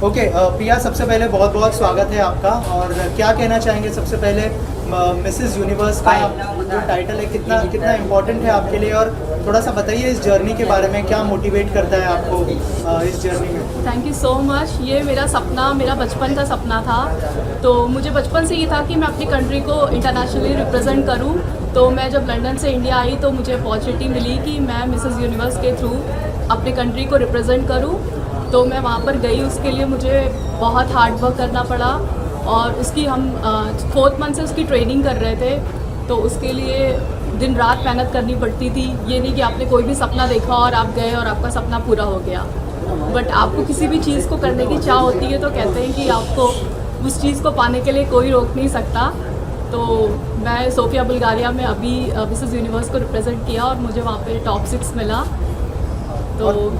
Okay प्रिया, सबसे पहले बहुत बहुत स्वागत है आपका। और क्या कहना चाहेंगे सबसे पहले मिसेस यूनिवर्स का जो टाइटल है कितना कितना इम्पोर्टेंट है आपके लिए, और थोड़ा सा बताइए इस जर्नी के बारे में, क्या मोटिवेट करता है आपको इस जर्नी में। Thank you so much. ये मेरा बचपन का सपना था। तो मुझे बचपन से ये था कि मैं अपनी कंट्री को इंटरनेशनली रिप्रेजेंट करूं। तो मैं जब लंदन से इंडिया आई तो मुझे अपॉर्चुनिटी मिली कि मैं मिसेस यूनिवर्स के थ्रू अपनी कंट्री को रिप्रेजेंट करूं। तो मैं वहाँ पर गई, उसके लिए मुझे बहुत हार्ड वर्क करना पड़ा। और उसकी हम 4th मंथ से उसकी ट्रेनिंग कर रहे थे। तो उसके लिए दिन रात मेहनत करनी पड़ती थी। ये नहीं कि आपने कोई भी सपना देखा और आप गए और आपका सपना पूरा हो गया। बट आपको किसी भी चीज़ को करने की चाह होती है तो कहते हैं कि आपको उस चीज़ को पाने के लिए कोई रोक नहीं सकता। तो मैं सोफिया बुल्गारिया में अभी मिसेस यूनिवर्स को रिप्रेजेंट किया और मुझे वहाँ पे टॉप 6 मिला। तो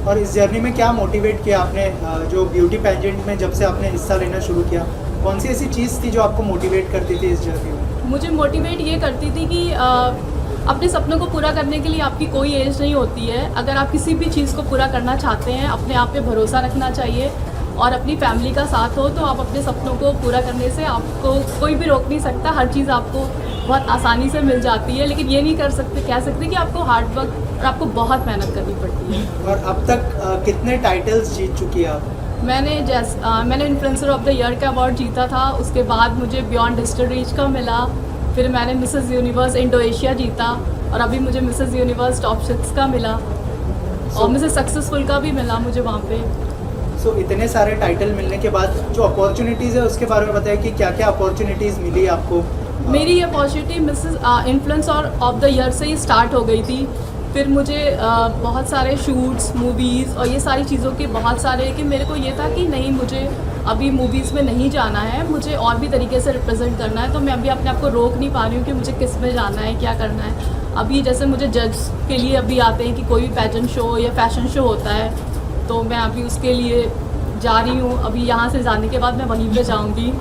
और इस जर्नी में क्या मोटिवेट किया आपने, जो ब्यूटी पेजेंट में जब से आपने हिस्सा लेना शुरू किया, कौन सी ऐसी चीज़ थी जो आपको मोटिवेट करती थी इस जर्नी में। मुझे मोटिवेट ये करती थी कि अपने सपनों को पूरा करने के लिए आपकी कोई एज नहीं होती है। अगर आप किसी भी चीज़ को पूरा करना चाहते हैं, अपने आप पे भरोसा रखना चाहिए और अपनी फैमिली का साथ हो तो आप अपने सपनों को पूरा करने से आपको कोई भी रोक नहीं सकता। हर चीज़ आपको बहुत आसानी से मिल जाती है। लेकिन ये नहीं कह सकते कि आपको हार्ड वर्क और आपको बहुत मेहनत करनी पड़ती है। और अब तक कितने टाइटल्स जीत चुकी है आप। मैंने इन्फ्लुएंसर ऑफ द ईयर का अवार्ड जीता था। उसके बाद मुझे बियॉन्ड डिजिटल रीच का मिला। फिर मैंने मिसेस यूनिवर्स इंडो एशिया जीता और अभी मुझे मिसेस यूनिवर्स टॉप 6 का मिला। और मिसेस सक्सेसफुल का भी मिला मुझे वहाँ पे। सो इतने सारे टाइटल मिलने के बाद जो अपॉर्चुनिटीज़ है उसके बारे में बताइए कि क्या क्या अपॉर्चुनिटीज़ मिली आपको। मेरी ये opportunity Mrs influencer of the year से ही स्टार्ट हो गई थी। फिर मुझे बहुत सारे शूट्स, मूवीज़ और ये सारी चीज़ों के बहुत सारे, लेकिन मेरे को ये था कि नहीं, मुझे अभी मूवीज़ में नहीं जाना है, मुझे और भी तरीके से रिप्रेजेंट करना है। तो मैं अभी अपने आप को रोक नहीं पा रही हूँ कि मुझे किस में जाना है, क्या करना है। अभी जैसे मुझे जज के लिए अभी आते हैं कि कोई भी पैजेंट शो या फैशन शो होता है, तो मैं अभी उसके लिए जा रही हूँ। अभी यहाँ से जाने के बाद मैं वहीं पे जाऊँगी।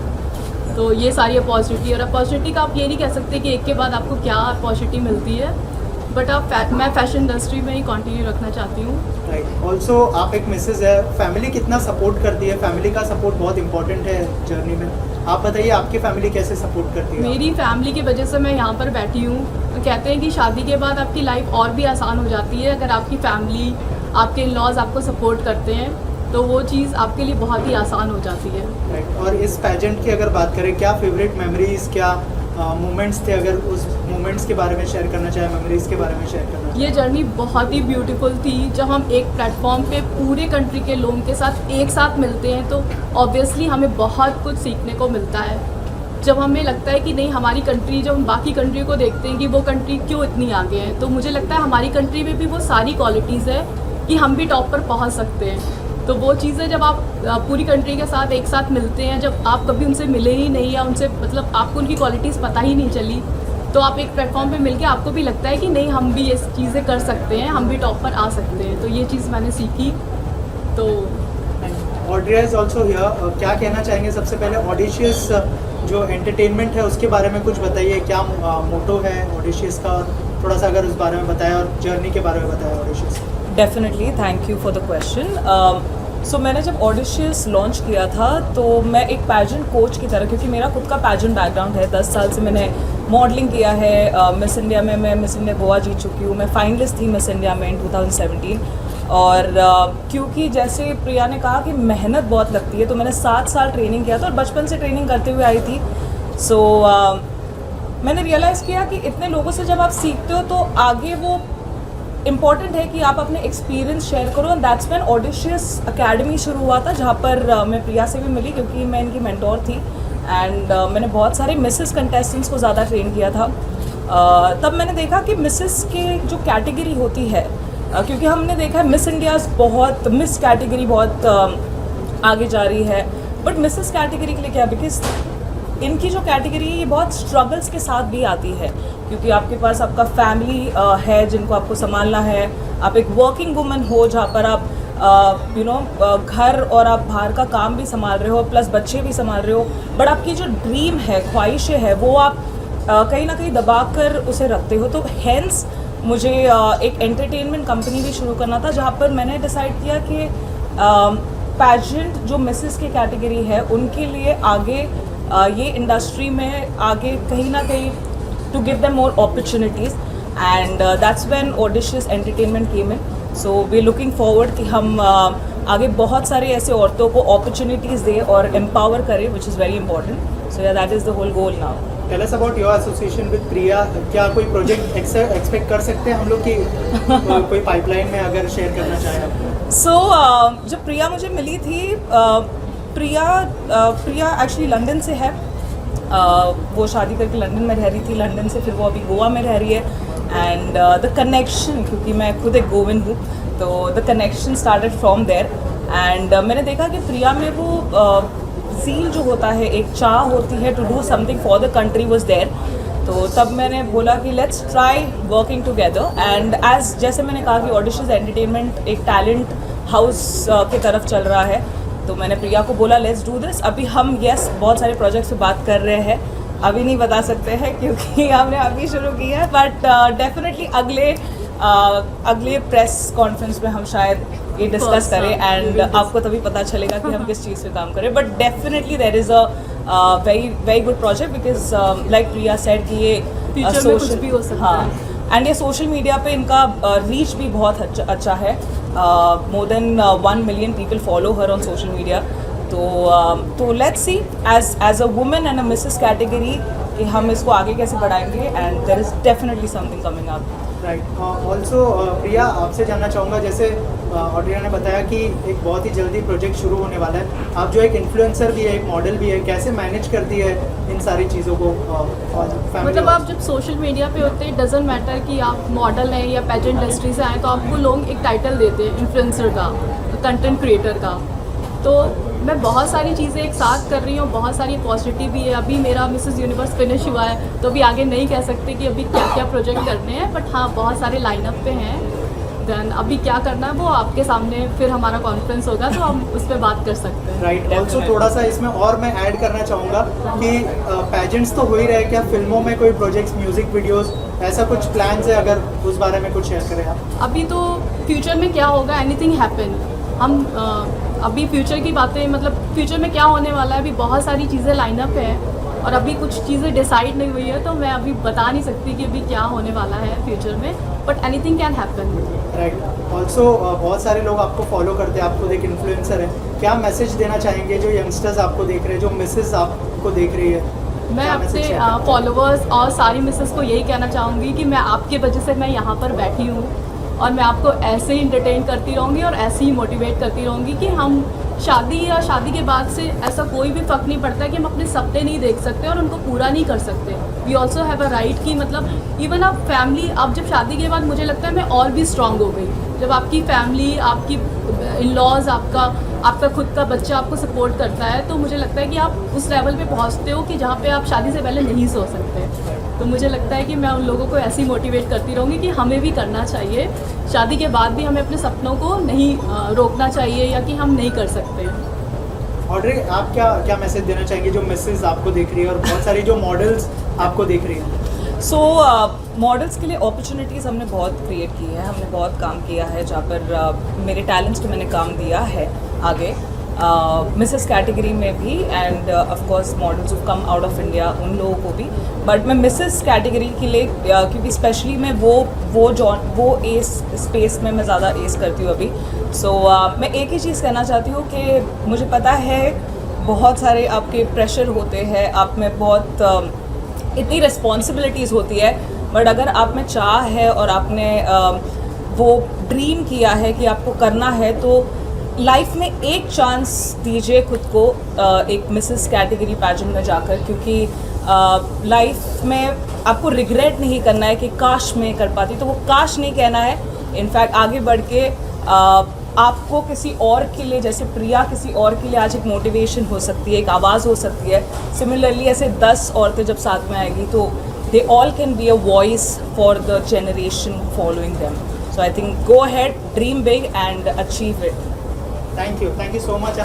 तो ये सारी अपॉर्चुनिटी, और अपॉर्चुनिटी का आप ये नहीं कह सकते कि एक के बाद आपको क्या अपॉर्चुनिटी मिलती है। बट मैं फैशन इंडस्ट्री में ही कंटिन्यू रखना चाहती हूँ। राइट। ऑल्सो आप एक मिसेज है, फैमिली कितना सपोर्ट करती है। फैमिली का सपोर्ट बहुत इंपॉर्टेंट है जर्नी में। आप बताइए आपकी फैमिली कैसे सपोर्ट करती है। मेरी फैमिली की वजह से मैं यहाँ पर बैठी हूँ। कहते हैं कि शादी के बाद आपकी लाइफ और भी आसान हो जाती है अगर आपकी फैमिली, आपके इन-लॉज आपको सपोर्ट करते हैं तो वो चीज़ आपके लिए बहुत ही आसान हो जाती है। राइट। और इस पेजेंट की अगर बात करें, क्या फेवरेट मेमोरीज, क्या मोमेंट्स थे, अगर उस मोमेंट्स के बारे में शेयर करना चाहें, मेमोरीज के बारे में शेयर करना चाहें। ये जर्नी बहुत ही ब्यूटीफुल थी। जब हम एक प्लेटफॉर्म पे पूरे कंट्री के लोगों के साथ एक साथ मिलते हैं तो ऑब्वियसली हमें बहुत कुछ सीखने को मिलता है। जब हमें लगता है कि नहीं, हमारी कंट्री, जब हम बाकी कंट्री को देखते हैं कि वो कंट्री क्यों इतनी आगे है, तो मुझे लगता है हमारी कंट्री में भी वो सारी क्वालिटीज़ है कि हम भी टॉप पर पहुँच सकते हैं। तो वो चीज़ें जब आप पूरी कंट्री के साथ एक साथ मिलते हैं, जब आप कभी उनसे मिले ही नहीं या उनसे मतलब आपको उनकी क्वालिटीज़ पता ही नहीं चली, तो आप एक प्लेटफॉर्म पे मिलके आपको भी लगता है कि नहीं, हम भी ये चीज़ें कर सकते हैं, हम भी टॉप पर आ सकते हैं। तो ये चीज़ मैंने सीखी। तो ऑड्रिया इज ऑल्सो हियर। क्या कहना चाहेंगे सबसे पहले, ऑडिशियस जो एंटरटेनमेंट है उसके बारे में कुछ बताइए। क्या मोटो है ऑडिशियस का, थोड़ा सा अगर उस बारे में बताएं, और जर्नी के बारे में बताएं audacious. Definitely, thank you for the question. So मैंने जब ऑडिशियस लॉन्च किया था तो मैं एक पैजेंट कोच की तरह, क्योंकि मेरा खुद का पैजेंट बैकग्राउंड है, 10 साल से मैंने मॉडलिंग किया है। मिस इंडिया में मैं मिस इंडिया गोवा जीत चुकी हूँ। मैं फाइनलिस्ट थी मिस इंडिया में इन 2017। और क्योंकि जैसे प्रिया ने कहा कि मेहनत बहुत लगती है, तो मैंने 7 साल ट्रेनिंग किया था और बचपन से ट्रेनिंग करते हुए आई थी। सो मैंने रियलाइज़ किया कि इतने लोगों से जब आप सीखते हो तो आगे वो इम्पॉर्टेंट है कि आप अपने एक्सपीरियंस शेयर करो। And that's when audacious academy शुरू हुआ था, जहाँ पर मैं प्रिया से भी मिली क्योंकि मैं इनकी मेंटोर थी। एंड मैंने बहुत सारे मिसेस कंटेस्टेंट्स को ज़्यादा ट्रेन किया था। तब मैंने देखा कि मिसेस के जो कैटेगरी होती है, क्योंकि हमने देखा है मिस इंडियाज़ बहुत, मिस कैटेगरी बहुत आगे जा रही है, बट मिसेस कैटेगरी के लिए क्या, बिकॉज इनकी जो कैटेगरी है ये बहुत स्ट्रगल्स के साथ भी आती है, क्योंकि आपके पास आपका फैमिली है जिनको आपको संभालना है। आप एक वर्किंग वुमन हो जहाँ पर आप घर और आप बाहर का काम भी संभाल रहे हो, प्लस बच्चे भी संभाल रहे हो, बट आपकी जो ड्रीम है, ख्वाहिशें है, वो आप कहीं ना कहीं दबा कर उसे रखते हो। तो हेंस मुझे एक एंटरटेनमेंट कंपनी भी शुरू करना था, जहाँ पर मैंने डिसाइड किया कि पैजेंट जो मिसेस की कैटेगरी है उनके लिए आगे ये इंडस्ट्री में आगे कहीं ना कहीं to give them more opportunities and that's when Audacious Entertainment came in. So we looking forward कि हम आगे बहुत सारे ऐसे औरतों को अपॉर्चुनिटीज़ दें और एम्पावर करें, which is very important. So yeah that is the whole goal now. Tell us about your association with Priya. क्या कोई प्रोजेक्ट एक्सपेक्ट कर सकते हैं हम लोग की कोई पाइपलाइन में अगर शेयर करना चाहें आप? सो जब प्रिया मुझे मिली थी, प्रिया एक्चुअली लंदन से है. वो शादी करके लंदन में रह रही थी. लंदन से फिर वो अभी गोवा में रह रही है. एंड द कनेक्शन, क्योंकि मैं खुद एक गोवन हूँ, तो the connection started from there. And मैंने देखा कि प्रिया में वो ज़ील जो होता है, एक चाह होती है to do something for the country was there. तो तब मैंने बोला कि let's try working together. And as जैसे मैंने कहा कि ऑडिशंस एंटरटेनमेंट एक टैलेंट हाउस की तरफ चल रहा है, तो मैंने प्रिया को बोला लेट्स डू दिस. अभी हम बहुत सारे प्रोजेक्ट्स पे बात कर रहे हैं, अभी नहीं बता सकते हैं क्योंकि हमने अभी शुरू किया है. बट डेफिनेटली अगले प्रेस कॉन्फ्रेंस में हम शायद ये डिस्कस करें एंड आपको तभी पता चलेगा कि हम किस चीज़ पे काम करें. But definitely there is a very good project because like Priya said कि ये फ्यूचर में कुछ भी हो सकता है. एंड ये सोशल मीडिया पे इनका रीच भी बहुत अच्छा है. More than 1 million people follow her on social media. तो let's see as a women and a Mrs category कि हम इसको आगे कैसे बढ़ाएंगे. And there is definitely something coming up. Right. Also Priya, आपसे जानना चाहूँगा, जैसे ऑड्रिया ने बताया कि एक बहुत ही जल्दी प्रोजेक्ट शुरू होने वाला है. आप जो एक इन्फ्लुएंसर भी है, एक मॉडल भी है, कैसे मैनेज करती है इन सारी चीज़ों को? मतलब आप जब सोशल मीडिया पे होते हैं, डजेंट मैटर कि आप मॉडल हैं या पेजेंट इंडस्ट्री से आए, तो आपको लोग एक टाइटल देते हैं इन्फ्लुएंसर का, कंटेंट क्रिएटर का. तो मैं बहुत सारी चीज़ें एक साथ कर रही हूँ, बहुत सारी अपॉर्चुनिटी भी है. अभी मेरा मिसेस यूनिवर्स फिनिश हुआ है, तो अभी आगे नहीं कह सकते कि अभी क्या क्या प्रोजेक्ट करने हैं. बट हाँ, बहुत सारे लाइनअप पे हैं. देन अभी क्या करना है वो आपके सामने फिर हमारा कॉन्फ्रेंस होगा, तो हम उस पर बात कर सकते हैं. राइट. ऑल्सो थोड़ा सा इसमें और मैं ऐड करना चाहूँगा कि पैजेंट्स तो हो ही रहे, क्या फिल्मों में कोई प्रोजेक्ट्स, म्यूजिक वीडियोस, ऐसा कुछ प्लान्स है? अगर उस बारे में कुछ शेयर करें आप. अभी तो फ्यूचर में क्या होगा, एनीथिंग हैपन. हम अभी फ्यूचर की बातें, मतलब फ्यूचर में क्या होने वाला है, अभी बहुत सारी चीज़ें लाइनअप है और अभी कुछ चीज़ें डिसाइड नहीं हुई है, तो मैं अभी बता नहीं सकती कि अभी क्या होने वाला है फ्यूचर में. But anything can happen. Right. Also बहुत सारे लोग आपको फॉलो करते हैं, आप खुद एक इन्फ्लुएंसर है. क्या मैसेज देना चाहेंगे जो यंगस्टर्स आपको देख रहे हैं, जो मिसेस आपको देख रही है? मैं अपने फॉलोअर्स और सारी मिसेस को यही कहना चाहूँगी कि मैं आपकी वजह से मैं यहाँ पर बैठी हूँ और मैं आपको ऐसे ही इंटरटेन करती रहूँगी और ऐसे ही मोटिवेट करती रहूँगी कि हम शादी या शादी के बाद से ऐसा कोई भी फ़र्क नहीं पड़ता कि हम अपने सपने नहीं देख सकते और उनको पूरा नहीं कर सकते. We also have a right कि मतलब इवन आप फैमिली, आप जब शादी के बाद, मुझे लगता है मैं और भी स्ट्रांग हो गई. जब आपकी फैमिली, आपकी इन लॉज, आपका खुद का बच्चा आपको सपोर्ट करता है, तो मुझे लगता है कि आप उस लेवल पे पहुंचते हो कि जहाँ पे आप शादी से पहले नहीं सोच सकते. तो मुझे लगता है कि मैं उन लोगों को ऐसे ही मोटिवेट करती रहूँगी कि हमें भी करना चाहिए. शादी के बाद भी हमें अपने सपनों को नहीं रोकना चाहिए या कि हम नहीं कर सकते. ऑड्री, आप क्या मैसेज देना चाहेंगे जो मिसेस आपको देख रही है और बहुत सारी जो मॉडल्स आपको देख रही हैं? सो मॉडल्स के लिए अपॉर्चुनिटीज़ हमने बहुत क्रिएट की है. हमने बहुत काम किया है जहाँ पर मेरे टैलेंट्स को मैंने काम दिया है आगे मिसेस कैटेगरी में भी. End of course models of come out of India, उन लोगों को भी. बट मैं मिसेस कैटेगरी के लिए क्योंकि स्पेशली मैं वो एस स्पेस में मैं ज़्यादा एस करती हूँ अभी. सो मैं एक ही चीज़ कहना चाहती हूँ कि मुझे पता है बहुत सारे आपके प्रेशर होते हैं, आप में बहुत इतनी रिस्पॉन्सिबिलिटीज़ होती है. बट अगर आप में चाह है और आपने वो ड्रीम किया है कि आपको करना है, तो लाइफ में एक चांस दीजिए खुद को एक मिसेस कैटेगरी पैजेंट में जाकर. क्योंकि लाइफ में आपको रिग्रेट नहीं करना है कि काश मैं कर पाती, तो वो काश नहीं कहना है. इनफैक्ट आगे बढ़ के आपको किसी और के लिए, जैसे प्रिया किसी और के लिए आज एक मोटिवेशन हो सकती है, एक आवाज़ हो सकती है. सिमिलरली ऐसे 10 औरतें जब साथ में आएगी तो they all can be a voice for the generation following them. So I think go ahead, dream big and achieve it. Thank you so much.